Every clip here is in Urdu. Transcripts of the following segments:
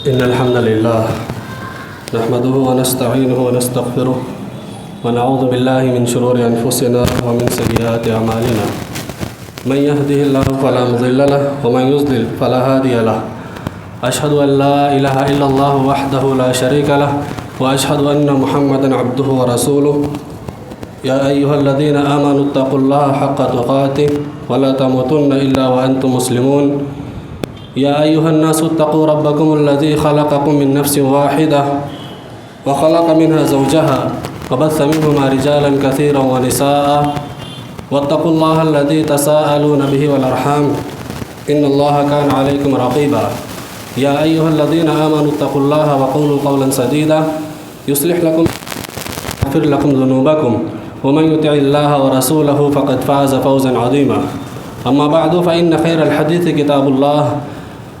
إن الحمد لله نحمده ونستعينه ونستغفره ونعوذ بالله من شرور أنفسنا ومن سيئات أعمالنا من يهده الله فلا مضل له ومن يضلل فلا هادي له أشهد أن لا إله إلا الله وحده لا شريك له وأشهد أن محمدا عبده ورسوله يا أيها الذين آمنوا اتقوا الله حق تقاته ولا تموتن إلا وأنتم مسلمون يا أيها الناس اتقوا ربكم الذي خلقكم من نفس واحدة وخلق منها زوجها وبث منهما رجالا كثيرا ونساء واتقوا الله الذي تساءلون به والأرحام إن الله كان عليكم رقيبا يا أيها الذين آمنوا اتقوا الله وقولوا قولا سديدا يصلح لكم ويغفر لكم ذنوبكم ومن يطع الله ورسوله فقد فاز فوزا عظيما أما بعد فإن خير الحديث كتاب الله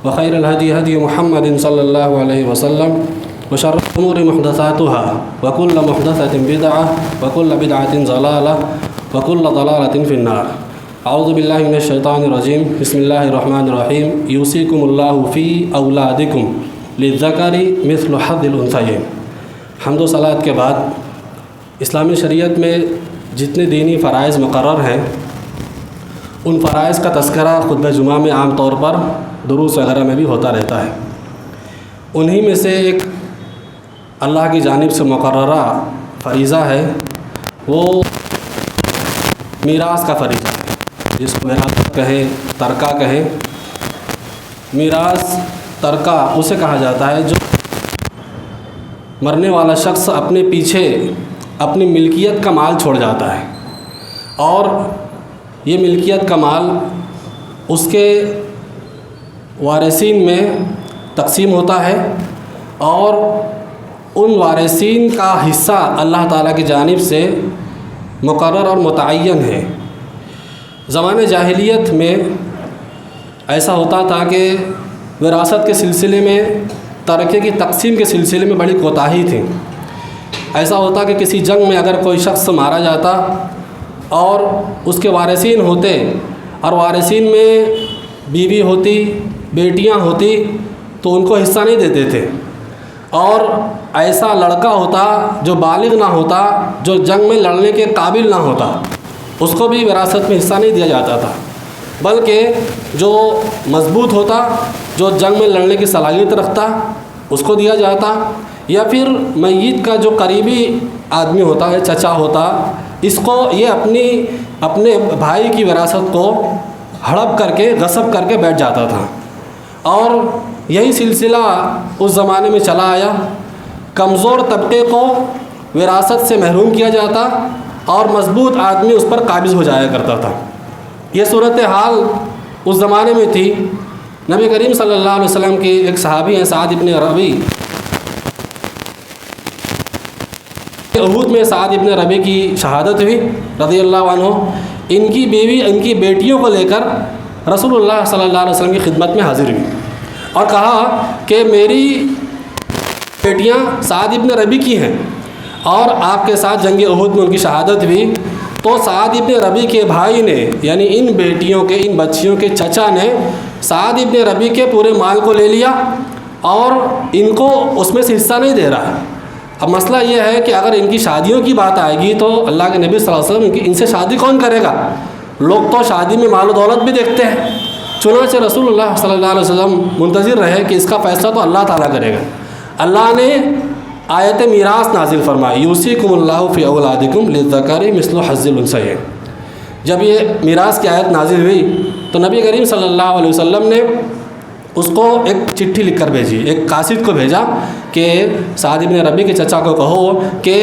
وخير الهدي هدي محمد صلى الله عليه وسلم وشر الأمور محدثاتها وكل محدثة بدعة وكل بدعة ضلالة وكل ضلالة في النار أعوذ بالله من الشيطان الرجيم بسم الله الرحمن الرحيم يوصيكم الله في أولادكم للذكر مثل حظ الأنثيين. حمد و صلات کے بعد اسلامی شریعت میں جتنے دینی فرائض مقرر ہیں ان فرائض کا تذکرہ خطبہ جمعہ میں عام طور پر دروس وغیرہ میں بھی ہوتا رہتا ہے. انہی میں سے ایک اللہ کی جانب سے مقررہ فریضہ ہے وہ میراث کا فریضہ ہے، جس کو میراث کہیں، ترکہ کہیں. میراث ترکہ اسے کہا جاتا ہے جو مرنے والا شخص اپنے پیچھے اپنی ملکیت کا مال چھوڑ جاتا ہے اور یہ ملکیت کا مال اس کے وارثین میں تقسیم ہوتا ہے اور ان وارثین کا حصہ اللہ تعالیٰ کی جانب سے مقرر اور متعین ہے. زمانۂ جاہلیت میں ایسا ہوتا تھا کہ وراثت کے سلسلے میں ترکے کی تقسیم کے سلسلے میں بڑی کوتاہی تھی. ایسا ہوتا کہ کسی جنگ میں اگر کوئی شخص مارا جاتا اور اس کے وارثین ہوتے اور وارثین میں بیوی ہوتی، بیٹیاں ہوتی تو ان کو حصہ نہیں دیتے تھے، اور ایسا لڑکا ہوتا جو بالغ نہ ہوتا، جو جنگ میں لڑنے کے قابل نہ ہوتا، اس کو بھی وراثت میں حصہ نہیں دیا جاتا تھا، بلکہ جو مضبوط ہوتا، جو جنگ میں لڑنے کی صلاحیت رکھتا اس کو دیا جاتا، یا پھر میت کا جو قریبی آدمی ہوتا ہے، چچا ہوتا، اس کو یہ اپنے بھائی کی وراثت کو ہڑپ کر کے غصب کر کے بیٹھ جاتا تھا. اور یہی سلسلہ اس زمانے میں چلا آیا. کمزور طبقے کو وراثت سے محروم کیا جاتا اور مضبوط آدمی اس پر قابض ہو جایا کرتا تھا. یہ صورتحال اس زمانے میں تھی. نبی کریم صلی اللہ علیہ وسلم کے ایک صحابی ہیں سعد ابن ربی. احد میں سعد ابن ربی کی شہادت ہوئی رضی اللہ عنہ. ان کی بیوی ان کی بیٹیوں کو لے کر رسول اللہ صلی اللہ علیہ وسلم کی خدمت میں حاضر ہوئی اور کہا کہ میری بیٹیاں سعد ابن ربی کی ہیں اور آپ کے ساتھ جنگ احد میں ان کی شہادت ہوئی. تو سعد ابن ربی کے بھائی نے، یعنی ان بیٹیوں کے، ان بچیوں کے چچا نے سعد ابن ربی کے پورے مال کو لے لیا اور ان کو اس میں سے حصہ نہیں دے رہا ہے. اب مسئلہ یہ ہے کہ اگر ان کی شادیوں کی بات آئے گی تو اللہ کے نبی صلی اللہ علیہ وسلم ان سے شادی کون کرے گا؟ لوگ تو شادی میں مال و دولت بھی دیکھتے ہیں. چنانچہ رسول اللہ صلی اللہ علیہ وسلم منتظر رہے کہ اس کا فیصلہ تو اللہ تعالیٰ کرے گا. اللہ نے آیت میراث نازل فرمائی، یوصیکم اللہ فی اولادکم للذکر مثل حظ الانثیین. جب یہ میراث کی آیت نازل ہوئی تو نبی کریم صلی اللہ علیہ وسلم نے اس کو ایک چٹھی لکھ کر بھیجی، ایک قاصد کو بھیجا کہ سعد ابن ربی کے چچا کو کہو کہ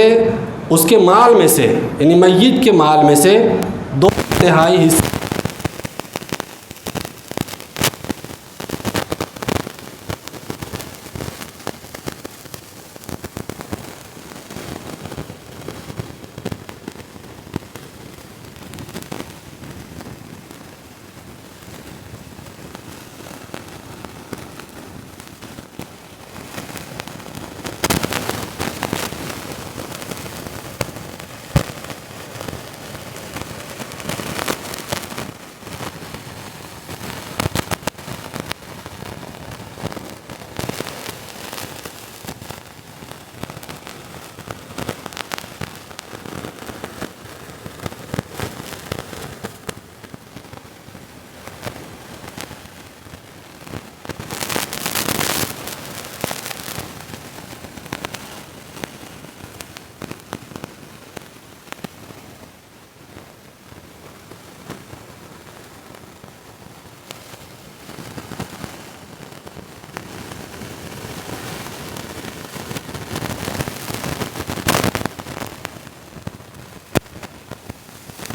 اس کے مال میں سے، یعنی میت کے مال میں سے 2/3 حصہ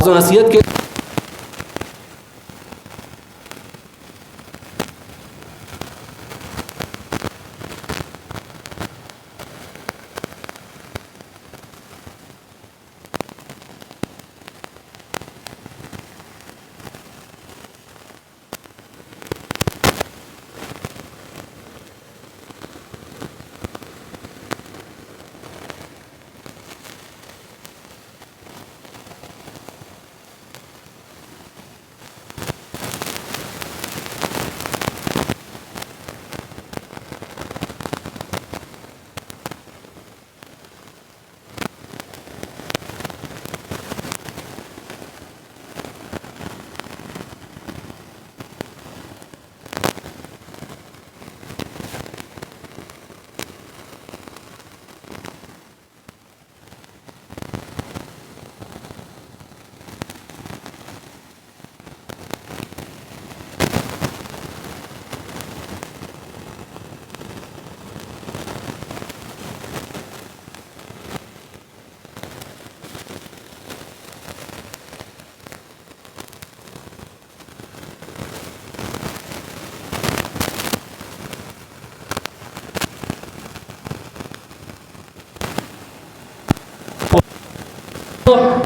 نصیحت کے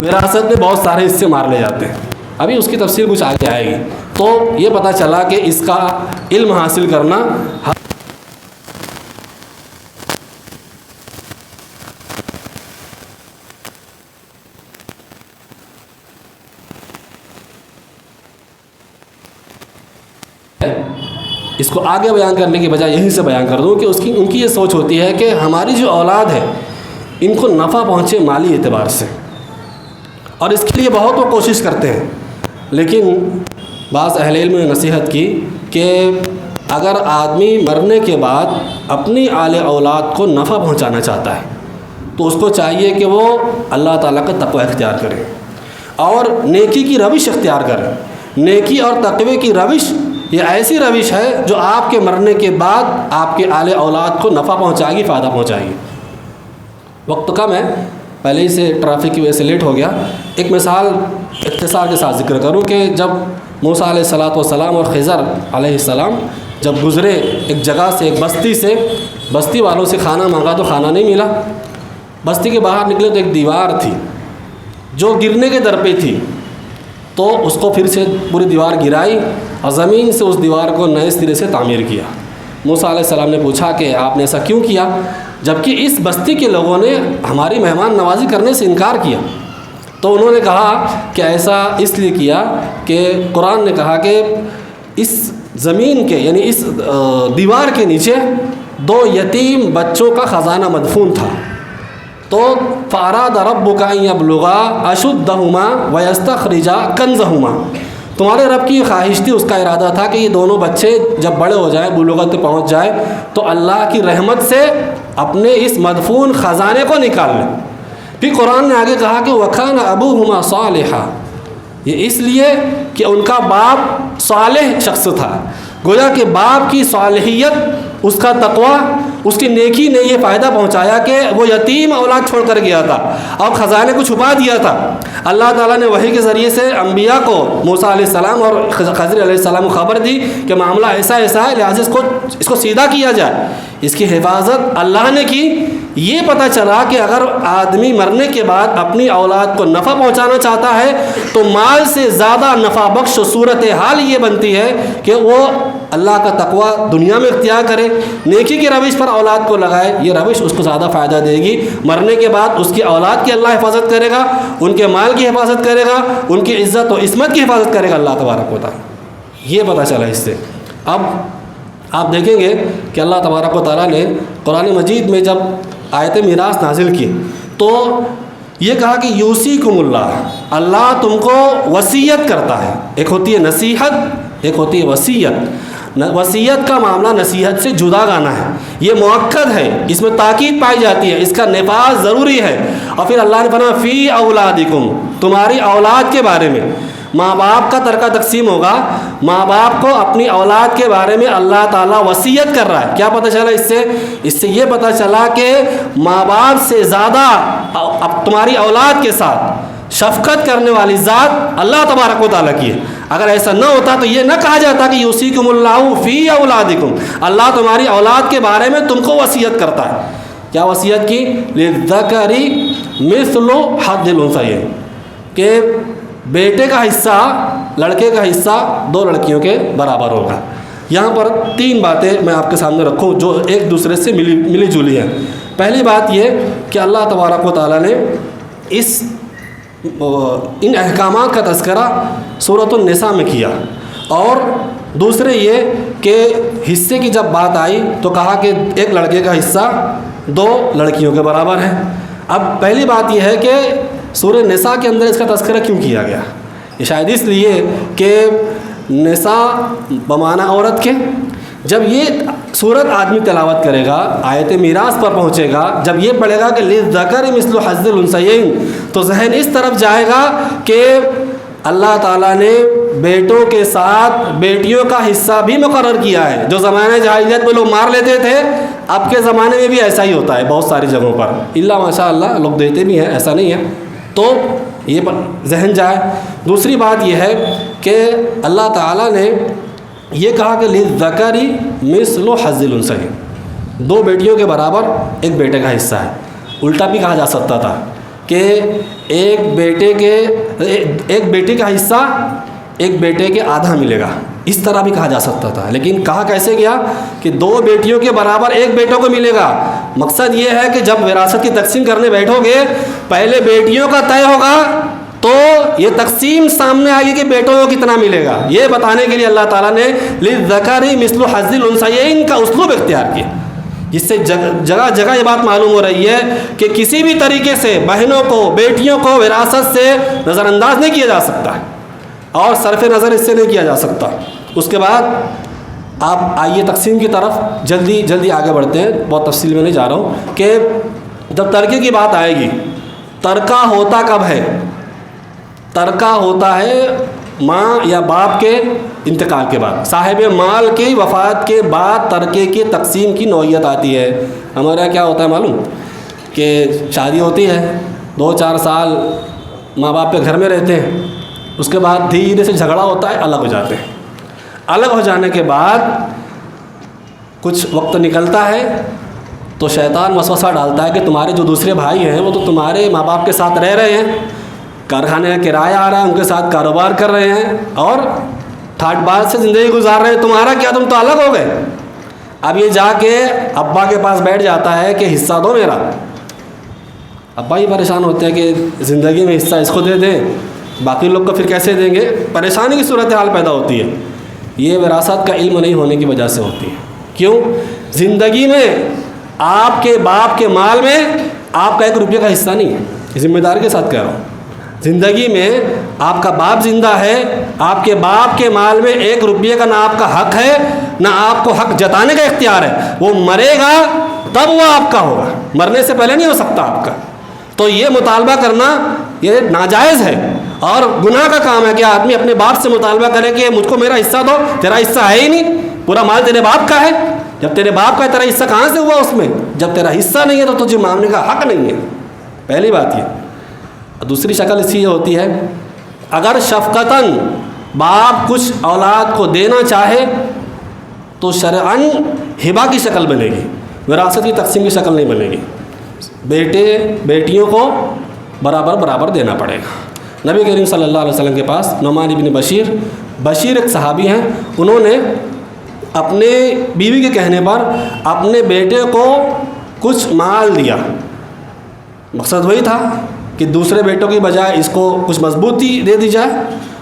وراثت میں بہت سارے حصے مار لے جاتے ہیں. ابھی اس کی تفصیل کچھ آگے آئے گی. تو یہ پتہ چلا کہ اس کا علم حاصل کرنا اس کو آگے بیان کرنے کی بجائے یہیں سے بیان کر دوں کہ ان کی یہ سوچ ہوتی ہے کہ ہماری جو اولاد ہے ان کو نفع پہنچے مالی اعتبار سے، اور اس کے لیے بہت وہ کوشش کرتے ہیں. لیکن بعض اہل علم نے نصیحت کی کہ اگر آدمی مرنے کے بعد اپنی آل اولاد کو نفع پہنچانا چاہتا ہے تو اس کو چاہیے کہ وہ اللہ تعالیٰ کا تقوی اختیار کرے اور نیکی کی روش اختیار کرے. نیکی اور تقوی کی روش یہ ایسی روش ہے جو آپ کے مرنے کے بعد آپ کے آل اولاد کو نفع پہنچائے گی، فائدہ پہنچائے گی. وقت کم ہے، پہلے ہی سے ٹریفک کی وجہ سے لیٹ ہو گیا. ایک مثال اختصار کے ساتھ ذکر کروں کہ جب موسیٰ علیہ السلام اور خضر علیہ السلام جب گزرے ایک جگہ سے، ایک بستی سے، بستی والوں سے کھانا مانگا تو کھانا نہیں ملا. بستی کے باہر نکلے تو ایک دیوار تھی جو گرنے کے در پہ تھی، تو اس کو پھر سے پوری دیوار گرائی اور زمین سے اس دیوار کو نئے سرے سے تعمیر کیا. موسیٰ علیہ السلام نے پوچھا کہ آپ نے ایسا کیوں کیا جبکہ اس بستی کے لوگوں نے ہماری مہمان نوازی کرنے سے انکار کیا؟ تو انہوں نے کہا کہ ایسا اس لیے کیا کہ قرآن نے کہا کہ اس زمین کے یعنی اس دیوار کے نیچے 2 یتیم بچوں کا خزانہ مدفون تھا. تو فَأَرَادَ رَبُّكَ أَن يَبْلُغَا أَشُدَّهُمَا وَيَسْتَخْرِجَا كَنزَهُمَا. تمہارے رب کی خواہش تھی، اس کا ارادہ تھا کہ یہ دونوں بچے جب بڑے ہو جائیں، بلوغت پہ پہنچ جائے تو اللہ کی رحمت سے اپنے اس مدفون خزانے کو نکال لیں. پھر قرآن نے آگے کہا کہ وَكَانَ أَبُوهُمَا صَالِحًا، یہ اس لیے کہ ان کا باپ صالح شخص تھا. گویا کہ باپ کی صالحیت، اس کا تقوی، اس کی نیکی نے یہ فائدہ پہنچایا کہ وہ یتیم اولاد چھوڑ کر گیا تھا اور خزانے کو چھپا دیا تھا. اللہ تعالیٰ نے وحی کے ذریعے سے انبیاء کو، موسیٰ علیہ السلام اور خضر علیہ السلام کو خبر دی کہ معاملہ ایسا ہے، لہٰذا اس کو سیدھا کیا جائے. اس کی حفاظت اللہ نے کی. یہ پتہ چلا کہ اگر آدمی مرنے کے بعد اپنی اولاد کو نفع پہنچانا چاہتا ہے تو مال سے زیادہ نفع بخش صورتحال یہ بنتی ہے کہ وہ اللہ کا تقوی دنیا میں اختیار کرے، نیکی کی روش پر اولاد کو لگائے. یہ روش اس کو زیادہ فائدہ دے گی. مرنے کے بعد اس کی اولاد کی اللہ حفاظت کرے گا، ان کے مال کی حفاظت کرے گا، ان کی عزت و عصمت کی حفاظت کرے گا اللہ تبارک و تعالیٰ. یہ پتہ چلا اس سے. اب آپ دیکھیں گے کہ اللہ تبارک و تعالیٰ نے قرآن مجید میں جب آیت میراث نازل کی تو یہ کہا کہ یوصیکم اللہ، اللہ تم کو وصیت کرتا ہے. ایک ہوتی ہے نصیحت، ایک ہوتی ہے وصیت. وصیت کا معاملہ نصیحت سے جدا گانا ہے، یہ مؤکد ہے، اس میں تاکید پائی جاتی ہے، اس کا نفاذ ضروری ہے. اور پھر اللہ نے فرمایا فی اولادکم، تمہاری اولاد کے بارے میں. ماں باپ کا ترکہ تقسیم ہوگا، ماں باپ کو اپنی اولاد کے بارے میں اللہ تعالیٰ وصیت کر رہا ہے. کیا پتہ چلا اس سے یہ پتہ چلا کہ ماں باپ سے زیادہ اب تمہاری اولاد کے ساتھ شفقت کرنے والی ذات اللہ تبارک و تعالیٰ کی ہے. اگر ایسا نہ ہوتا تو یہ نہ کہا جاتا کہ یوصیکم اللہ فی اولادکم، اللہ تمہاری اولاد کے بارے میں تم کو وصیت کرتا ہے. کیا وصیت کی؟ للذکر مثل حظ الانثیین، کہ بیٹے کا حصہ، لڑکے کا حصہ 2 لڑکیوں کے برابر ہوگا. یہاں پر 3 باتیں میں آپ کے سامنے رکھوں جو ایک دوسرے سے ملی جلی ہیں. پہلی بات یہ کہ اللہ تبارک و تعالیٰ نے ان احکامات کا تذکرہ سورۃ النساء میں کیا، اور دوسرے یہ کہ حصے کی جب بات آئی تو کہا کہ ایک لڑکے کا حصہ 2 لڑکیوں کے برابر ہے. اب پہلی بات یہ ہے کہ سورہ نساء کے اندر اس کا تذکرہ کیوں کیا گیا؟ یہ شاید اس لیے کہ نساء بمعنی عورت کے، جب یہ سورت آدمی تلاوت کرے گا، آیت میراث پر پہنچے گا، جب یہ پڑھے گا کہ للذکر مثل حظ الانثیین، تو ذہن اس طرف جائے گا کہ اللہ تعالیٰ نے بیٹوں کے ساتھ بیٹیوں کا حصہ بھی مقرر کیا ہے. جو زمانہ جاہلیت میں لوگ مار لیتے تھے، اب کے زمانے میں بھی ایسا ہی ہوتا ہے بہت ساری جگہوں پر، اللہ ماشاء اللہ لوگ دیتے بھی ہیں، ایسا نہیں ہے. تو یہ ذہن جائے. دوسری بات یہ ہے کہ اللہ تعالیٰ نے یہ کہا کہ للذکر مثل حظ الانثیین، 2 بیٹیوں کے برابر ایک بیٹے کا حصہ ہے. الٹا بھی کہا جا سکتا تھا کہ ایک بیٹے کا حصہ ایک بیٹے کے آدھا ملے گا، اس طرح بھی کہا جا سکتا تھا. لیکن کہا کیسے گیا کہ 2 بیٹیوں کے برابر ایک بیٹوں کو ملے گا. مقصد یہ ہے کہ جب وراثت کی تقسیم کرنے بیٹھو گے، پہلے بیٹیوں کا طے ہوگا تو یہ تقسیم سامنے آئے گی کہ بیٹوں کو کتنا ملے گا. یہ بتانے کے لیے اللہ تعالیٰ نے للذکر مثل حظ الانثیین کا اسلوب اختیار کیا، جس سے جگہ جگہ یہ بات معلوم ہو رہی ہے کہ کسی بھی طریقے سے بہنوں کو، بیٹیوں کو وراثت سے نظر انداز نہیں کیا جا سکتا اور صرف نظر اس سے نہیں کیا جا سکتا. اس کے بعد آپ آئیے تقسیم کی طرف جلدی آگے بڑھتے ہیں، بہت تفصیل میں نہیں جا رہا ہوں. کہ جب ترکے کی بات آئے گی، ترکہ ہوتا کب ہے؟ ترکہ ہوتا ہے ماں یا باپ کے انتقال کے بعد، صاحب مال کی وفات کے بعد ترکے کی تقسیم کی نوعیت آتی ہے. ہمارے یہاں کیا ہوتا ہے معلوم؟ کہ شادی ہوتی ہے، 2-4 سال ماں باپ کے گھر میں رہتے ہیں، اس کے بعد دھیرے سے جھگڑا ہوتا ہے، الگ ہو جاتے ہیں. الگ ہو جانے کے بعد کچھ وقت نکلتا ہے تو شیطان وسوسہ ڈالتا ہے کہ تمہارے جو دوسرے بھائی ہیں وہ تو تمہارے ماں باپ کے ساتھ رہ رہے ہیں، کارخانے کا کرایہ آ رہا ہے، ان کے ساتھ کاروبار کر رہے ہیں اور ٹھاٹ بات سے زندگی گزار رہے ہیں، تمہارا کیا، تم تو الگ ہو گئے. اب یہ جا کے ابا کے پاس بیٹھ جاتا ہے کہ حصہ دو میرا. ابا ہی پریشان ہوتے ہیں کہ زندگی میں حصہ اس کو دے دیں، باقی لوگ کو پھر کیسے دیں گے. پریشانی کی صورتحال پیدا ہوتی ہے. یہ وراثت کا علم نہیں ہونے کی وجہ سے ہوتی ہے. کیوں؟ زندگی میں آپ کے باپ کے مال میں آپ کا 1 روپیہ کا حصہ نہیں ہے. ذمہ داری کے ساتھ کہہ رہا ہوں، زندگی میں آپ کا باپ زندہ ہے، آپ کے باپ کے مال میں 1 روپیہ کا نہ آپ کا حق ہے، نہ آپ کو حق جتانے کا اختیار ہے. وہ مرے گا تب وہ آپ کا ہوگا، مرنے سے پہلے نہیں ہو سکتا آپ کا. تو یہ مطالبہ کرنا یہ ناجائز ہے اور گناہ کا کام ہے کہ آدمی اپنے باپ سے مطالبہ کرے کہ مجھ کو میرا حصہ دو. تیرا حصہ ہے ہی نہیں، پورا مال تیرے باپ کا ہے. جب تیرے باپ کا ہے، تیرا حصہ کہاں سے ہوا اس میں؟ جب تیرا حصہ نہیں ہے تو تجھے مانگنے کا حق نہیں ہے. پہلی بات یہ. دوسری شکل اسی ہوتی ہے، اگر شفقتاً باپ کچھ اولاد کو دینا چاہے تو شرعاً ہبہ کی شکل بنے گی، وراثت کی تقسیم کی شکل نہیں بنے گی. بیٹے بیٹیوں کو برابر دینا پڑے گا. نبی کریم صلی اللہ علیہ وسلم کے پاس نعمان بن بشیر ایک صحابی ہیں، انہوں نے اپنے بیوی کے کہنے پر اپنے بیٹے کو کچھ مال دیا. مقصد وہی تھا کہ دوسرے بیٹوں کی بجائے اس کو کچھ مضبوطی دے دی جائے.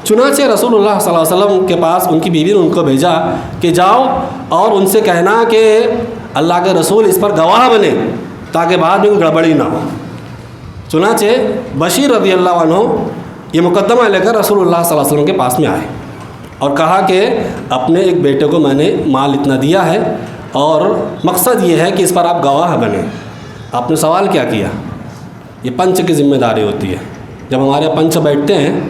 چنانچہ رسول اللہ صلی اللہ علیہ وسلم کے پاس ان کی بیوی نے ان کو بھیجا کہ جاؤ اور ان سے کہنا کہ اللہ کے رسول اس پر گواہ بنے تاکہ بعد میں کوئی گڑبڑی نہ ہو. چنانچہ بشیر رضی اللہ عنہ یہ مقدمہ لے کر رسول اللہ صلی اللہ علیہ وسلم کے پاس میں آئے اور کہا کہ اپنے ایک بیٹے کو میں نے مال اتنا دیا ہے اور مقصد یہ ہے کہ اس پر آپ گواہ بنیں. آپ نے سوال کیا کیا؟ یہ پنچ کی ذمہ داری ہوتی ہے. جب ہمارے پنچ بیٹھتے ہیں،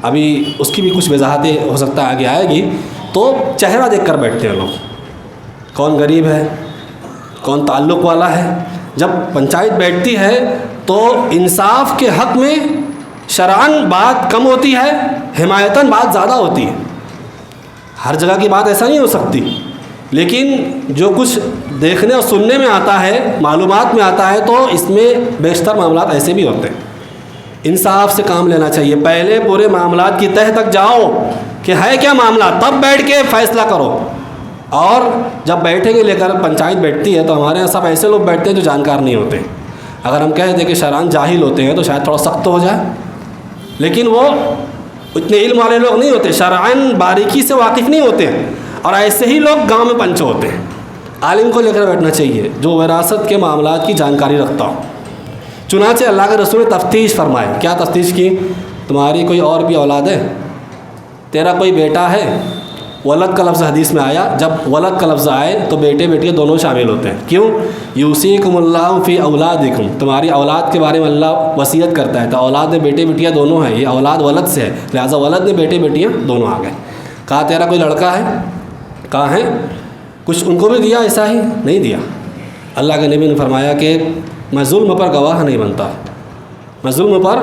ابھی اس کی بھی کچھ وضاحتیں ہو سکتا ہے آگے آئے گی، تو چہرہ دیکھ کر بیٹھتے ہیں لوگ، کون غریب ہے، کون تعلق والا ہے. جب پنچایت بیٹھتی ہے تو انصاف کے حق میں شرعاً بات کم ہوتی ہے، حمایتاً بات زیادہ ہوتی ہے. ہر جگہ کی بات ایسا نہیں ہو سکتی، لیکن جو کچھ دیکھنے اور سننے میں آتا ہے، معلومات میں آتا ہے، تو اس میں بیشتر معاملات ایسے بھی ہوتے ہیں. انصاف سے کام لینا چاہیے. پہلے پورے معاملات کی تہ تک جاؤ کہ ہے کیا معاملہ، تب بیٹھ کے فیصلہ کرو. اور جب بیٹھیں گے لے کر پنچایت بیٹھتی ہے تو ہمارے یہاں سب ایسے لوگ بیٹھتے ہیں جو جانکار نہیں ہوتے. اگر ہم کہہ دیں کہ شرعاً جاہل ہوتے ہیں تو شاید تھوڑا سخت ہو جائے، لیکن وہ اتنے علم والے لوگ نہیں ہوتے، شرعاً باریکی سے واقف نہیں ہوتے ہیں. اور ایسے ہی لوگ گاؤں میں پنچ ہوتے ہیں. عالم کو لے کر بیٹھنا چاہیے جو وراثت کے معاملات کی جانکاری رکھتا ہو. چنانچہ اللہ کے رسول نے تفتیش فرمائے. کیا تفتیش کی؟ تمہاری کوئی اور بھی اولاد ہے، تیرا کوئی بیٹا ہے. ولد کا لفظ حدیث میں آیا، جب ولد کا لفظ آئے تو بیٹے بیٹیاں دونوں شامل ہوتے ہیں. کیوں؟ یوصیکم اللہ فی اولادکم، تمہاری اولاد کے بارے میں اللہ وصیت کرتا ہے. تو اولاد میں بیٹے بیٹیاں دونوں ہیں، یہ اولاد ولد سے ہے، لہٰذا ولد میں بیٹے بیٹیاں دونوں آ گئے. کہا تیرا کوئی لڑکا ہے؟ کہا ہے. کچھ ان کو بھی دیا ایسا ہی؟ نہیں دیا. اللہ کے نبی نے فرمایا کہ میں ظلم پر گواہ نہیں بنتا، میں ظلم پر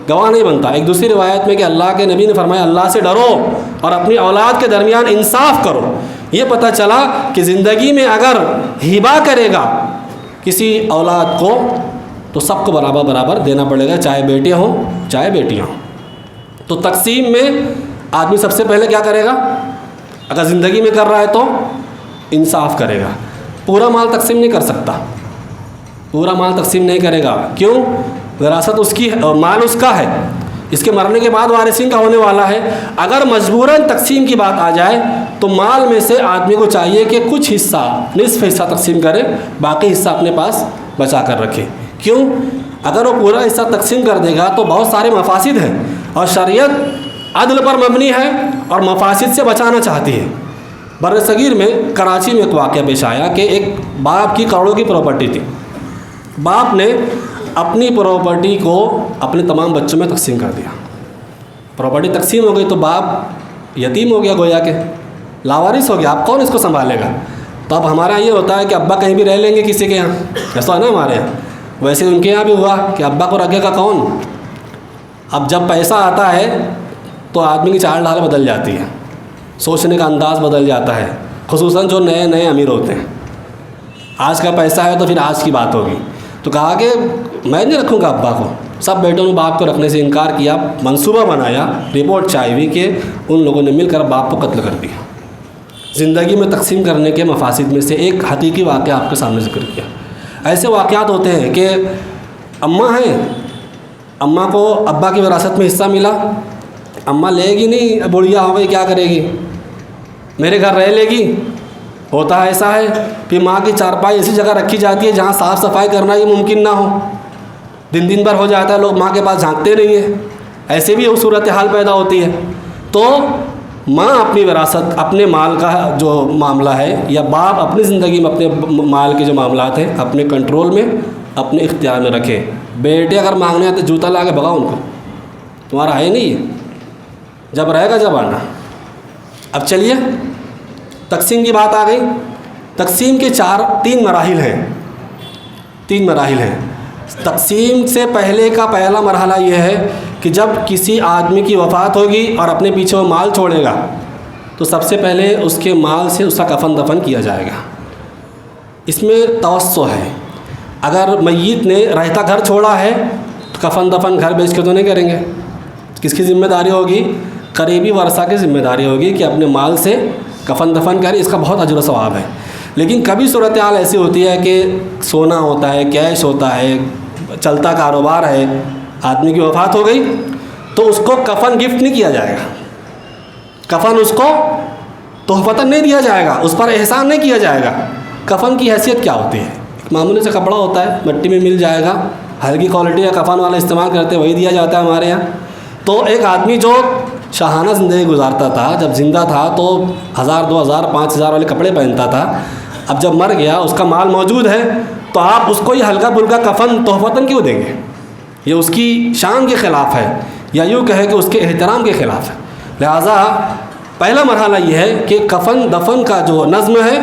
گواہ نہیں بنتا. ایک دوسری روایت میں کہ اللہ کے نبی نے فرمایا اللہ سے ڈرو اور اپنی اولاد کے درمیان انصاف کرو. یہ پتہ چلا کہ زندگی میں اگر ہبہ کرے گا کسی اولاد کو تو سب کو برابر برابر دینا پڑے گا، چاہے بیٹے ہوں چاہے بیٹیاں ہوں. تو تقسیم میں آدمی سب سے پہلے کیا کرے گا؟ اگر زندگی میں کر رہا ہے تو انصاف کرے گا. پورا مال تقسیم نہیں کر سکتا، پورا مال تقسیم نہیں کرے گا. کیوں؟ وراثت اس کی، مال اس کا ہے، اس کے مرنے کے بعد وارثین کا ہونے والا ہے. اگر مجبوراً تقسیم کی بات آ جائے تو مال میں سے آدمی کو چاہیے کہ کچھ حصہ، نصف حصہ تقسیم کرے، باقی حصہ اپنے پاس بچا کر رکھے. کیوں؟ اگر وہ پورا حصہ تقسیم کر دے گا تو بہت سارے مفاسد ہیں، اور شریعت عدل پر مبنی ہے اور مفاسد سے بچانا چاہتی ہے. بر صغیر میں کراچی میں ایک واقعہ پیش آیا کہ ایک باپ کی کروڑوں کی پراپرٹی تھی. باپ نے اپنی پراپرٹی کو اپنے تمام بچوں میں تقسیم کر دیا. پراپرٹی تقسیم ہو گئی تو باپ یتیم ہو گیا، گویا کہ لاوارث ہو گیا. اب کون اس کو سنبھالے گا؟ تو اب ہمارے یہاں یہ ہوتا ہے کہ ابا کہیں بھی رہ لیں گے کسی کے یہاں، ایسا ہے نا ہمارے یہاں. ویسے ان کے یہاں بھی ہوا کہ ابا کو رکھے گا کون؟ اب جب پیسہ آتا ہے تو آدمی کی چال ڈھال بدل جاتی ہے، سوچنے کا انداز بدل جاتا ہے، خصوصاً جو نئے نئے امیر ہوتے ہیں. آج کا پیسہ ہے تو پھر آج کی بات ہوگی. تو کہا کہ میں نہیں رکھوں گا ابا کو. سب بیٹوں نے باپ کو رکھنے سے انکار کیا. منصوبہ بنایا، رپورٹ چاہی ہوئی کہ ان لوگوں نے مل کر باپ کو قتل کر دیا. زندگی میں تقسیم کرنے کے مفاسد میں سے ایک حقیقی واقعہ آپ کے سامنے ذکر کیا. ایسے واقعات ہوتے ہیں کہ اماں ہیں، اماں کو ابا کی وراثت میں حصہ ملا، اماں لے گی نہیں، بڑھیا ہو گئی کیا کرے گی، میرے گھر رہ لے گی. ہوتا ہے ایسا ہے. پھر ماں کی چارپائی ایسی جگہ رکھی جاتی ہے جہاں صاف صفائی کرنا یہ ممکن نہ ہو. دن بھر ہو جاتا ہے، لوگ ماں کے پاس جھانکتے نہیں ہیں. ایسے بھی وہ صورتحال پیدا ہوتی ہے. تو ماں اپنی وراثت، اپنے مال کا جو معاملہ ہے، یا باپ اپنی زندگی میں اپنے مال کے جو معاملات ہیں اپنے کنٹرول میں، اپنے اختیار میں رکھے. بیٹے اگر مانگنے آتے جوتا لا کے بھگاؤ ان کو، تمہارا ہے نہیں ہے، جب رہے گا جب آنا. اب چلیے تقسیم کی بات آ گئی. تقسیم کے تین مراحل ہیں. تقسیم سے پہلے کا پہلا مرحلہ یہ ہے کہ جب کسی آدمی کی وفات ہوگی اور اپنے پیچھے وہ مال چھوڑے گا تو سب سے پہلے اس کے مال سے اس کا کفن دفن کیا جائے گا. اس میں توسع ہے. اگر میت نے رہتا گھر چھوڑا ہے تو کفن دفن گھر بیچ کے تو نہیں کریں گے. کس کی ذمہ داری ہوگی؟ قریبی ورثہ کی ذمہ داری ہوگی کہ اپنے مال سے کفن دفن کریں. اس کا بہت اجر و ثواب ہے. لیکن کبھی صورتحال ایسی ہوتی ہے کہ سونا ہوتا ہے، کیش ہوتا ہے، چلتا کاروبار ہے، آدمی کی وفات ہو گئی تو اس کو کفن گفٹ نہیں کیا جائے گا، کفن اس کو تحفتاً نہیں دیا جائے گا، اس پر احسان نہیں کیا جائے گا. کفن کی حیثیت کیا ہوتی ہے؟ معمولی سے کپڑا ہوتا ہے، مٹی میں مل جائے گا، ہلکی کوالٹی کا کفن والا استعمال کرتے وہی دیا جاتا ہے ہمارے یہاں. تو ایک آدمی جو شاہانہ زندگی گزارتا تھا، جب زندہ تھا تو 1000 2000 5000 والے کپڑے پہنتا تھا. اب جب مر گیا، اس کا مال موجود ہے، تو آپ اس کو یہ ہلکا پھلکا کفن تحفتاً کیوں دیں گے؟ یہ اس کی شان کے خلاف ہے، یا یوں کہے کہ اس کے احترام کے خلاف ہے. لہٰذا پہلا مرحلہ یہ ہے کہ کفن دفن کا جو نظم ہے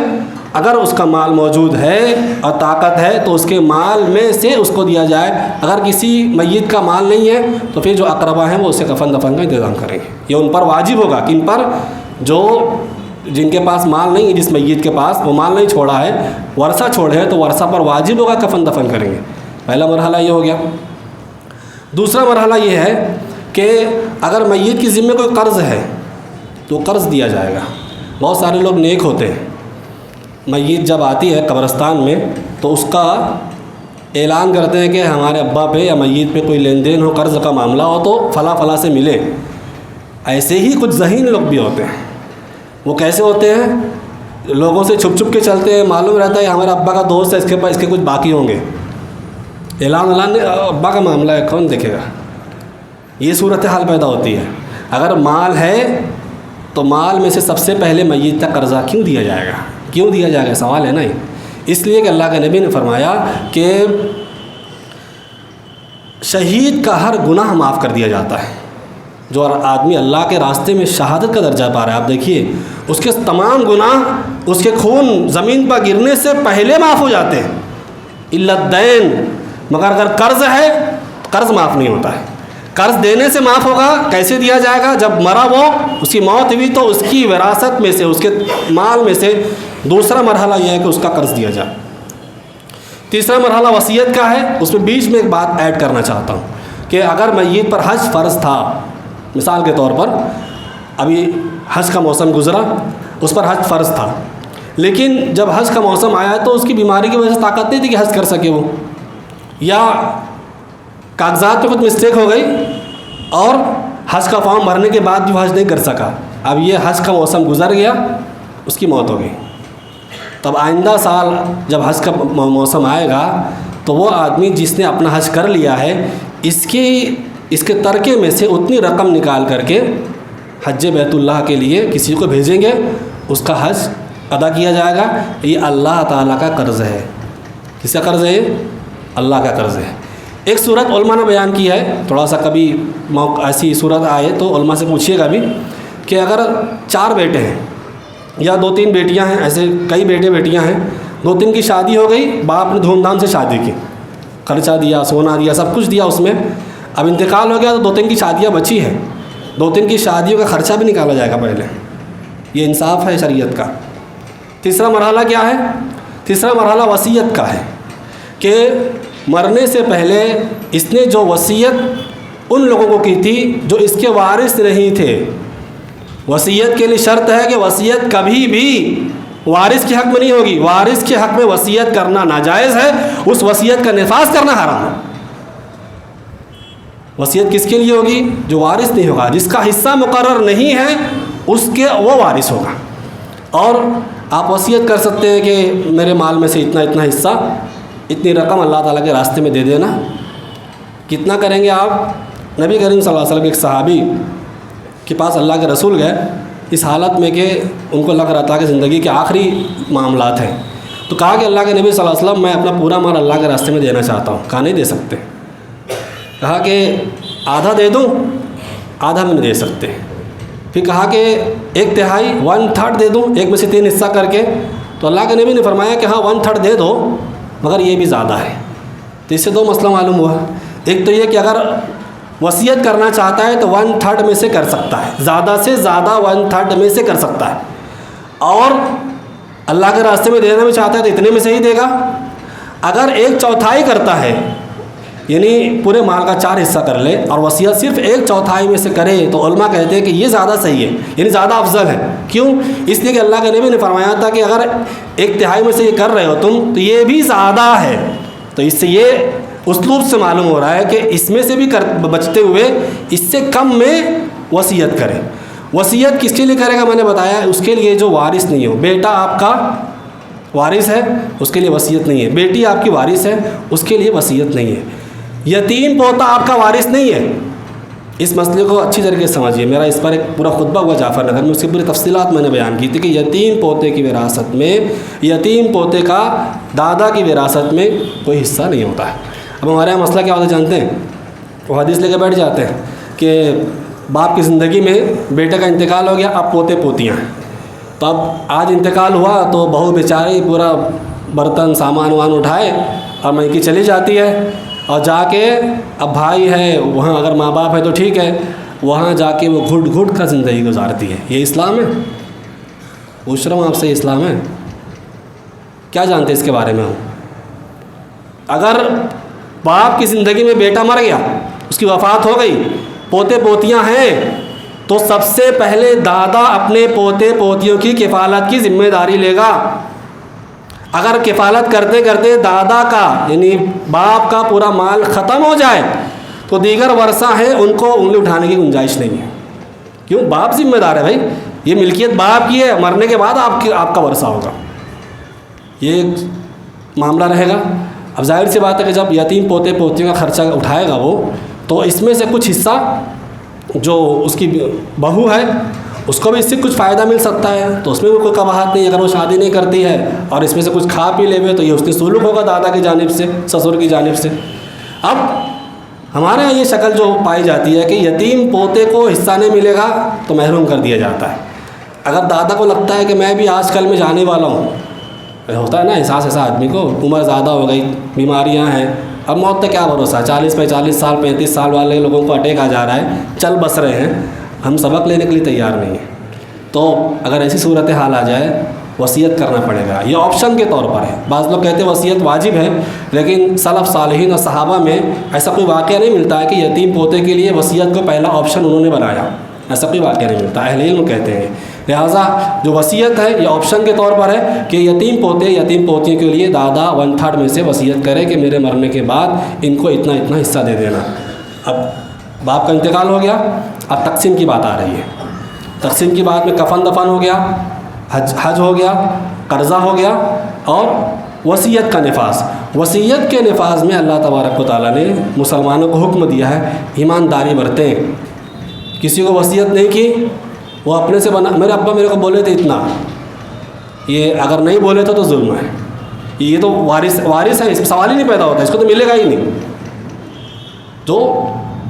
اگر اس کا مال موجود ہے اور طاقت ہے تو اس کے مال میں سے اس کو دیا جائے. اگر کسی میت کا مال نہیں ہے تو پھر جو اقربا ہیں وہ اسے کفن دفن کا انتظام کریں گے. یہ ان پر واجب ہوگا. کن پر؟ جن کے پاس مال نہیں ہے، جس میت کے پاس وہ مال نہیں چھوڑا ہے، ورثہ چھوڑے ہیں، تو ورثہ پر واجب ہوگا کفن دفن کریں گے. پہلا مرحلہ یہ ہو گیا. دوسرا مرحلہ یہ ہے کہ اگر میت کی ذمہ کوئی قرض ہے تو قرض دیا جائے گا. بہت سارے لوگ نیک ہوتے ہیں، میت جب آتی ہے قبرستان میں تو اس کا اعلان کرتے ہیں کہ ہمارے ابا پہ یا میت پہ کوئی لین دین ہو، قرض کا معاملہ ہو تو فلاں فلاں سے ملے. ایسے ہی کچھ ذہین لوگ بھی ہوتے ہیں. وہ کیسے ہوتے ہیں؟ لوگوں سے چھپ چھپ کے چلتے ہیں. معلوم رہتا ہے ہمارا ابا کا دوست ہے، اس کے کچھ باقی ہوں گے. اعلان ابا کا معاملہ ہے، کون دیکھے گا؟ یہ صورتحال پیدا ہوتی ہے. اگر مال ہے تو مال میں سے سب سے پہلے میت تک قرضہ کیوں دیا جائے گا؟ کیوں دیا جائے گا؟ سوال ہے نا. اس لیے کہ اللہ کے نبی نے فرمایا کہ شہید کا ہر گناہ معاف کر دیا جاتا ہے. جو آدمی اللہ کے راستے میں شہادت کا درجہ پا رہا ہے، آپ دیکھیے اس کے تمام گناہ، اس کے خون زمین پر گرنے سے پہلے معاف ہو جاتے ہیں. الا الدین، مگر اگر قرض ہے قرض معاف نہیں ہوتا ہے. قرض دینے سے معاف ہوگا. کیسے دیا جائے گا؟ جب مرا وہ، اس کی موت ہوئی تو اس کی وراثت میں سے، اس کے مال میں سے دوسرا مرحلہ یہ ہے کہ اس کا قرض دیا جائے. تیسرا مرحلہ وصیت کا ہے. اس میں بیچ میں ایک بات ایڈ کرنا چاہتا ہوں کہ اگر میت پر حج فرض تھا، مثال کے طور پر ابھی حج کا موسم گزرا، اس پر حج فرض تھا، لیکن جب حج کا موسم آیا تو اس کی بیماری کی وجہ سے طاقت نہیں تھی کہ حج کر سکے وہ، یا کاغذات میں کچھ مسٹیک ہو گئی اور حج کا فارم بھرنے کے بعد بھی وہ حج نہیں کر سکا. اب یہ حج کا موسم گزر گیا، اس کی موت ہو گئی. تب آئندہ سال جب حج کا موسم آئے گا تو وہ آدمی جس نے اپنا حج کر لیا ہے، اس کے ترکے میں سے اتنی رقم نکال کر کے حج بیت اللہ کے لیے کسی کو بھیجیں گے، اس کا حج ادا کیا جائے گا. یہ اللہ تعالیٰ کا قرض ہے. کس کا قرض ہے؟ اللہ کا قرض ہے. ایک صورت علماء نے بیان کی ہے، تھوڑا سا کبھی ایسی صورت آئے تو علماء سے پوچھیے گا بھی، کہ اگر 4 بیٹے ہیں یا 2-3 بیٹیاں ہیں، ایسے کئی بیٹے بیٹیاں ہیں، 2-3 کی شادی ہو گئی، باپ نے دھوم دھام سے شادی کی، خرچہ دیا، سونا دیا، سب کچھ دیا اس میں. اب انتقال ہو گیا تو 2-3 کی شادیاں بچی ہیں، 2-3 کی شادیوں کا خرچہ بھی نکالا جائے گا پہلے. یہ انصاف ہے شریعت کا. تیسرا مرحلہ کیا ہے؟ تیسرا مرحلہ وصیت کا ہے کہ مرنے سے پہلے اس نے جو وصیت ان لوگوں کو کی تھی جو اس کے وارث نہیں تھے. وصیت کے لیے شرط ہے کہ وصیت کبھی بھی وارث کے حق میں نہیں ہوگی. وارث کے حق میں وصیت کرنا ناجائز ہے، اس وصیت کا نفاذ کرنا حرام ہے. وصیت کس کے لیے ہوگی؟ جو وارث نہیں ہوگا، جس کا حصہ مقرر نہیں ہے اس کے وہ وارث ہوگا. اور آپ وصیت کر سکتے ہیں کہ میرے مال میں سے اتنا اتنا حصہ، اتنی رقم اللہ تعالیٰ کے راستے میں دے دینا. کتنا کریں گے آپ؟ نبی کریم صلی اللہ علیہ وسلم کے ایک صحابی کے پاس اللہ کے رسول گئے اس حالت میں کہ ان کو لگ رہا تھا کہ زندگی کے آخری معاملات ہیں. تو کہا کہ اللہ کے نبی صلی اللہ علیہ وسلم میں اپنا پورا مال اللہ کے راستے میں دینا چاہتا ہوں. کہا نہیں دے سکتے. کہا کہ آدھا دے دوں؟ آدھا بھی نہیں دے سکتے. پھر کہا کہ 1/3 1/3 دے دوں، 1 میں سے 3 حصہ کر کے؟ تو اللہ کے نبی نے فرمایا کہ ہاں 1/3 دے دو، مگر یہ بھی زیادہ ہے. تو اس سے 2 مسئلہ معلوم ہوا. ایک تو یہ کہ اگر وصیت کرنا چاہتا ہے تو 1/3 میں سے کر سکتا ہے، زیادہ سے زیادہ 1/3 میں سے کر سکتا ہے. اور اللہ کے راستے میں دینا بھی چاہتا ہے تو اتنے میں سے ہی دے گا. اگر 1/4 کرتا ہے، یعنی پورے مال کا 4 حصہ کر لے اور وصیت صرف 1/4 میں سے کرے، تو علماء کہتے ہیں کہ یہ زیادہ صحیح ہے، یعنی زیادہ افضل ہے. کیوں؟ اس لیے کہ اللہ کے نبی نے فرمایا تھا کہ اگر 1/3 میں سے یہ کر رہے ہو تم تو یہ بھی زیادہ ہے. تو اس سے یہ اسلوب سے معلوم ہو رہا ہے کہ اس میں سے بھی بچتے ہوئے اس سے کم میں وصیت کرے. وصیت کس کے لیے کرے گا؟ میں نے بتایا اس کے لیے جو وارث نہیں ہو. بیٹا آپ کا وارث ہے، اس کے لیے وصیت نہیں ہے. بیٹی آپ کی وارث ہے، اس کے لیے وصیت نہیں ہے. یتیم پوتا آپ کا وارث نہیں ہے. اس مسئلے کو اچھی طریقے سے سمجھیے. میرا اس پر ایک پورا خطبہ ہوا جعفر نگر میں، اس کی پوری تفصیلات میں نے بیان کی تھی کہ یتیم پوتے کی وراثت میں، یتیم پوتے کا دادا کی وراثت میں کوئی حصہ نہیں ہوتا ہے. اب ہمارے یہاں مسئلہ کیا ہوتا ہے جانتے ہیں؟ وہ حدیث لے کے بیٹھ جاتے ہیں کہ باپ کی زندگی میں بیٹے کا انتقال ہو گیا، اب پوتے پوتیاں ہیں. تو اب آج انتقال ہوا تو بہو بیچاری پورا برتن سامان وان اٹھائے اور میکی چلی جاتی ہے، اور جا کے اب بھائی ہے وہاں، اگر ماں باپ ہے تو ٹھیک ہے، وہاں جا کے وہ گھٹ گھٹ کر زندگی گزارتی ہے۔ یہ اسلام ہے؟ پوچھ رہا ہوں آپ سے، اسلام ہے؟ کیا جانتے اس کے بارے میں ہم؟ اگر باپ کی زندگی میں بیٹا مر گیا، اس کی وفات ہو گئی، پوتے پوتیاں ہیں، تو سب سے پہلے دادا اپنے پوتے پوتیوں کی کفالت کی ذمہ داری لے گا۔ اگر کفالت کرتے کرتے دادا کا یعنی باپ کا پورا مال ختم ہو جائے تو دیگر ورثہ ہیں ان کو انگلی اٹھانے کی گنجائش نہیں ہے۔ کیوں؟ باپ ذمہ دار ہے بھائی، یہ ملکیت باپ کی ہے، مرنے کے بعد آپ کا ورثہ ہوگا، یہ ایک معاملہ رہے گا۔ اب ظاہر سی بات ہے کہ جب یتیم پوتے پوتیوں کا خرچہ اٹھائے گا وہ، تو اس میں سے کچھ حصہ جو اس کی بہو ہے اس کو بھی اس سے کچھ فائدہ مل سکتا ہے، تو اس میں بھی کوئی قباحت نہیں اگر وہ شادی نہیں کرتی ہے اور اس میں سے کچھ کھا پی لے ہوئے، تو یہ اس کی سلوک ہوگا دادا کی جانب سے، سسر کی جانب سے۔ اب ہمارے یہاں یہ شکل جو پائی جاتی ہے کہ یتیم پوتے کو حصہ نہیں ملے گا تو محروم کر دیا جاتا ہے۔ اگر دادا کو لگتا ہے کہ میں بھی آج کل میں جانے والا ہوں، ہوتا ہے نا احساس ایسا آدمی کو، عمر زیادہ ہو گئی، بیماریاں ہیں، اب موت کا کیا بھروسہ، 40-45 سال 35 سال والے لوگوں کو اٹیک آ جا رہا ہے، چل بس رہے ہیں، ہم سبق لینے کے لیے تیار نہیں ہیں، تو اگر ایسی صورتحال آ جائے وصیت کرنا پڑے گا۔ یہ آپشن کے طور پر ہے، بعض لوگ کہتے ہیں وصیت واجب ہے، لیکن سلف صالحین اور صحابہ میں ایسا کوئی واقعہ نہیں ملتا ہے کہ یتیم پوتے کے لیے وصیت کو پہلا آپشن انہوں نے بنایا، ایسا کوئی واقعہ نہیں ملتا، اہل علم کہتے ہیں۔ لہٰذا جو وصیت ہے یہ آپشن کے طور پر ہے کہ یتیم پوتے یتیم پوتیوں کے لیے دادا 1/3 میں سے وصیت کرے کہ میرے مرنے کے بعد ان کو اتنا اتنا حصہ دے دینا۔ اب باپ کا انتقال ہو گیا، اب تقسیم کی بات آ رہی ہے۔ تقسیم کی بات میں کفن دفن ہو گیا، حج ہو گیا، قرضہ ہو گیا، اور وصیت کا نفاذ۔ وصیت کے نفاذ میں اللہ تبارک و تعالیٰ نے مسلمانوں کو حکم دیا ہے ایمانداری برتیں۔ کسی کو وصیت نہیں کی، وہ اپنے سے بنا، میرے ابا میرے کو بولے تھے اتنا، یہ اگر نہیں بولے تو ظلم ہے، یہ تو وارث ہے، اس میں سوال ہی نہیں پیدا ہوتا، اس کو تو ملے گا ہی نہیں۔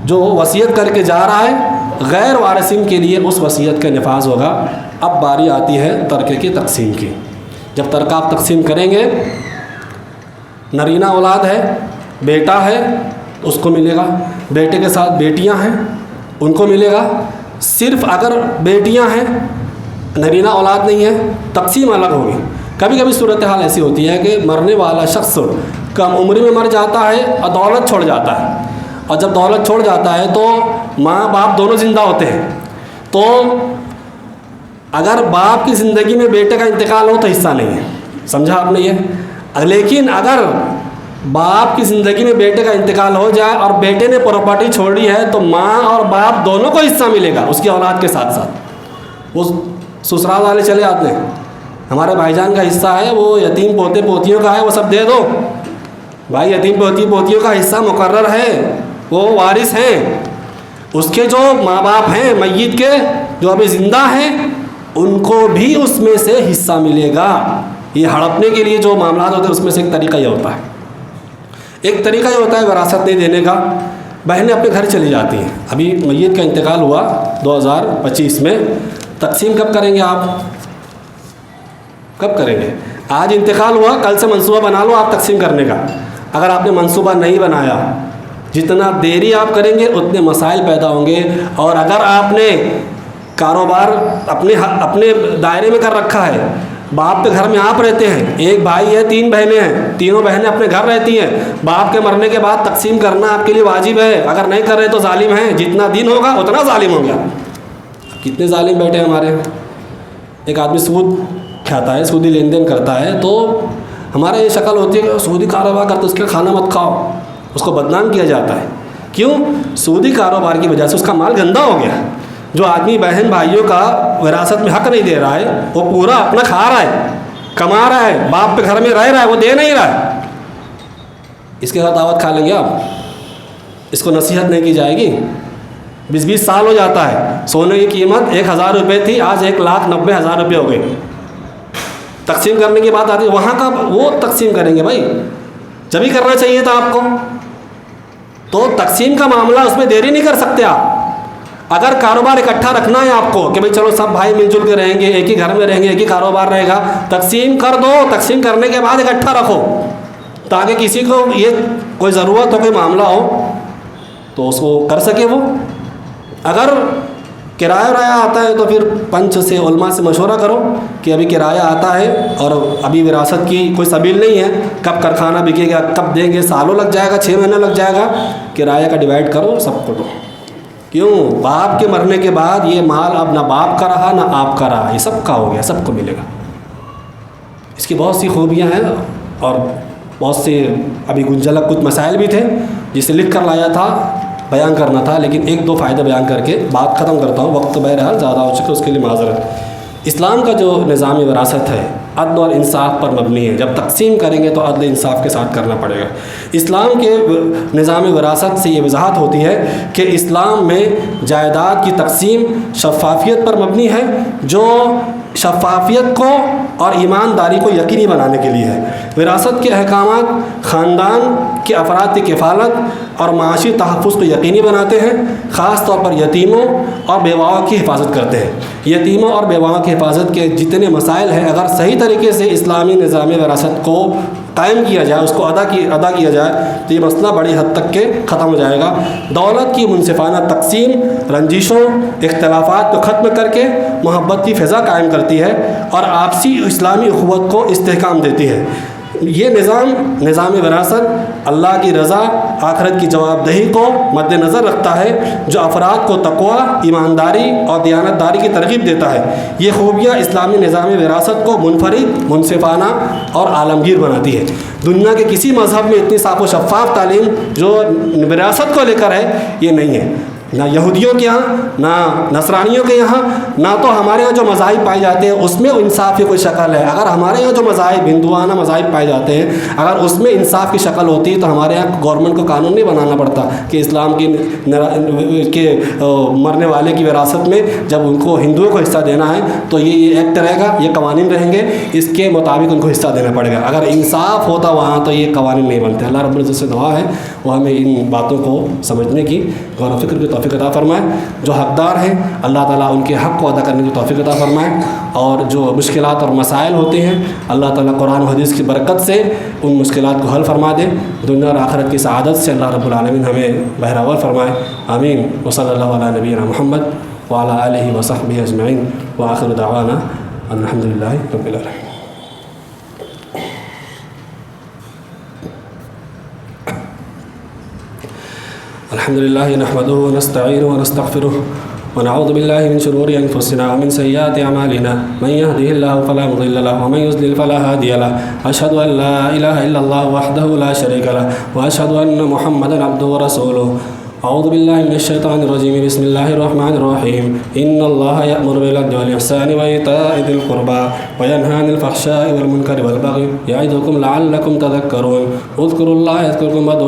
جو وصیت کر کے جا رہا ہے غیر وارثین کے لیے اس وصیت کا نفاذ ہوگا۔ اب باری آتی ہے ترکے کی تقسیم کی۔ جب ترکہ آپ تقسیم کریں گے، نرینہ اولاد ہے، بیٹا ہے اس کو ملے گا، بیٹے کے ساتھ بیٹیاں ہیں ان کو ملے گا۔ صرف اگر بیٹیاں ہیں، نرینہ اولاد نہیں ہے، تقسیم الگ ہوگی۔ کبھی کبھی صورتحال ایسی ہوتی ہے کہ مرنے والا شخص کم عمری میں مر جاتا ہے اور دولت چھوڑ جاتا ہے، اور جب دولت چھوڑ جاتا ہے تو ماں باپ دونوں زندہ ہوتے ہیں، تو اگر باپ کی زندگی میں بیٹے کا انتقال ہو تو حصہ نہیں ہے، سمجھا آپ نے یہ؟ لیکن اگر باپ کی زندگی میں بیٹے کا انتقال ہو جائے اور بیٹے نے پراپرٹی چھوڑی ہے تو ماں اور باپ دونوں کو حصہ ملے گا اس کی اولاد کے ساتھ ساتھ۔ وہ سسرال والے چلے آتے ہیں، ہمارے بھائی جان کا حصہ ہے، وہ یتیم پوتے پوتیوں کا ہے، وہ سب دے دو بھائی، یتیم پوتیوں کا حصہ مقرر ہے، وہ وارث ہیں، اس کے جو ماں باپ ہیں میت کے جو ابھی زندہ ہیں ان کو بھی اس میں سے حصہ ملے گا۔ یہ ہڑپنے کے لیے جو معاملات ہوتے ہیں اس میں سے ایک طریقہ یہ ہوتا ہے۔ ایک طریقہ یہ ہوتا ہے وراثت نہیں دینے کا، بہنیں اپنے گھر چلی جاتی ہیں، ابھی میت کا انتقال ہوا 2025 میں، تقسیم کب کریں گے آپ؟ کب کریں گے؟ آج انتقال ہوا، کل سے منصوبہ بنا لو آپ تقسیم کرنے کا۔ اگر آپ نے منصوبہ نہیں بنایا، جتنا دیری آپ کریں گے اتنے مسائل پیدا ہوں گے، اور اگر آپ نے کاروبار اپنے دائرے میں کر رکھا ہے، باپ کے گھر میں آپ رہتے ہیں، ایک بھائی ہے 3 بہنیں ہیں، تینوں بہنیں اپنے گھر رہتی ہیں، باپ کے مرنے کے بعد تقسیم کرنا آپ کے لیے واجب ہے، اگر نہیں کر رہے تو ظالم ہیں، جتنا دن ہوگا اتنا ظالم ہو گیا۔ کتنے ظالم بیٹھے ہیں ہمارے یہاں، ایک آدمی سود کھاتا ہے، سودی لین دین کرتا ہے، تو ہمارے یہ شکل ہوتی ہے کہ سودی کاروبار کرتے اس کا کھانا مت کھاؤ، اس کو بدنام کیا جاتا ہے۔ کیوں؟ سودی کاروبار کی وجہ سے اس کا مال گندا ہو گیا۔ جو آدمی بہن بھائیوں کا وراثت میں حق نہیں دے رہا ہے، وہ پورا اپنا کھا رہا ہے، کما رہا ہے، باپ کے گھر میں رہ رہا ہے، وہ دے نہیں رہا ہے، اس کے ساتھ دعوت کھا لیں گے آپ؟ اس کو نصیحت نہیں کی جائے گی؟ 20 سال ہو جاتا ہے، سونے کی قیمت 1000 روپے تھی، آج 1,90,000 روپے ہو گئی۔ تقسیم کرنے کی بات آتی ہے، وہاں کا وہ تقسیم کریں گے بھائی، جب ہی کرنا چاہیے تھا آپ کو، تو تقسیم کا معاملہ اس میں دیری نہیں کر سکتے آپ۔ اگر کاروبار اکٹھا رکھنا ہے آپ کو کہ بھئی چلو سب بھائی مل جل کے رہیں گے، ایک ہی گھر میں رہیں گے، ایک ہی کاروبار رہے گا، تقسیم کر دو، تقسیم کرنے کے بعد اکٹھا رکھو تاکہ کسی کو یہ کوئی ضرورت ہو، کوئی معاملہ ہو تو اس کو کر سکے وہ۔ اگر کرایہ آتا ہے تو پھر پنچ سے علماء سے مشورہ کرو کہ ابھی کرایہ آتا ہے اور ابھی وراثت کی کوئی سبیل نہیں ہے، کب کارخانہ بکے گا، کب دیں گے، سالوں لگ جائے گا، 6 مہینے لگ جائے گا، کرایہ کا ڈیوائڈ کرو، سب کو دو۔ کیوں؟ باپ کے مرنے کے بعد یہ مال اب نہ باپ کا رہا نہ آپ کا رہا، یہ سب کا ہو گیا، سب کو ملے گا۔ اس کی بہت سی خوبیاں ہیں اور بہت سے ابھی گنجلک کچھ مسائل بھی تھے جسے لکھ کر لایا تھا، بیان کرنا تھا، لیکن 1-2 فائدے بیان کر کے بات ختم کرتا ہوں، وقت تو بہرحال زیادہ ہو چکا، اس کے لیے معذرت۔ اسلام کا جو نظام وراثت ہے عدل اور انصاف پر مبنی ہے۔ جب تقسیم کریں گے تو عدل انصاف کے ساتھ کرنا پڑے گا۔ اسلام کے نظام وراثت سے یہ وضاحت ہوتی ہے کہ اسلام میں جائیداد کی تقسیم شفافیت پر مبنی ہے، جو شفافیت کو اور ایمانداری کو یقینی بنانے کے لیے ہے۔ وراثت کے احکامات خاندان کے افراد کی کفالت اور معاشی تحفظ کو یقینی بناتے ہیں، خاص طور پر یتیموں اور بیواؤں کی حفاظت کرتے ہیں۔ یتیموں اور بیواؤں کی حفاظت کے جتنے مسائل ہیں، اگر صحیح طریقے سے اسلامی نظام وراثت کو قائم کیا جائے، اس کو ادا کیا جائے تو یہ مسئلہ بڑی حد تک کے ختم ہو جائے گا۔ دولت کی منصفانہ تقسیم رنجشوں اختلافات کو ختم کر کے محبت کی فضا قائم کرتی ہے اور آپسی اسلامی اخوت کو استحکام دیتی ہے۔ یہ نظام وراثت اللہ کی رضا، آخرت کی جواب دہی کو مد نظر رکھتا ہے، جو افراد کو تقوی، ایمانداری اور دیانتداری کی ترغیب دیتا ہے۔ یہ خوبیاں اسلامی نظام وراثت کو منفرد، منصفانہ اور عالمگیر بناتی ہے۔ دنیا کے کسی مذہب میں اتنی صاف و شفاف تعلیم جو وراثت کو لے کر ہے یہ نہیں ہے، نہ یہودیوں کے یہاں، نہ نصرانیوں کے یہاں، نہ تو ہمارے یہاں جو مذاہب پائے جاتے ہیں اس میں انصاف کی کوئی شکل ہے۔ اگر ہمارے یہاں جو مذاہب ہندوانہ مذاہب پائے جاتے ہیں اگر اس میں انصاف کی شکل ہوتی تو ہمارے یہاں گورنمنٹ کو قانون نہیں بنانا پڑتا کہ اسلام کے مرنے والے کی وراثت میں جب ان کو ہندوؤں کو حصہ دینا ہے تو یہ ایکٹ رہے گا، یہ قوانین رہیں گے، اس کے مطابق ان کو حصہ دینا پڑے گا۔ اگر انصاف ہوتا وہاں تو یہ قوانین نہیں بنتے۔ اللہ رب العزت سے دعا ہے وہ ہمیں ان باتوں کو سمجھنے کی غور و فکر کی توفیق عطا فرمائے۔ جو حقدار ہیں اللہ تعالیٰ ان کے حق کو ادا کرنے کی توفیق عطا فرمائے، اور جو مشکلات اور مسائل ہوتے ہیں اللہ تعالیٰ قرآن و حدیث کی برکت سے ان مشکلات کو حل فرما دے۔ دنیا اور آخرت کی سعادت سے اللہ رب العالمین ہمیں بہرور فرمائے، آمین۔ وصلی اللہ علیہ نبینا محمد وعلی آلہ وصحبہ اجمعین، وآخر دعوانا الحمد للہ رب العالمین۔ الحمد لله نحمده ونستعينه ونستغفره ونعوذ بالله من شرور أنفسنا ومن سيئات أعمالنا، من يهده الله فلا مضل له ومن يضلل فلا هادي له، أشهد أن لا إله إلا الله وحده لا شريك له وأشهد أن محمدا عبده ورسوله۔ أعوذ بالله من الشيطان الرجيم، بسم الله الرحمن الرحيم، إن الله يأمر بالعدل والإحسان وإيتاء ذي القربى وينهى عن الفحشاء والمنكر والبغي يعظكم لعلكم تذكرون، اذكروا الله يذكركم وادعوه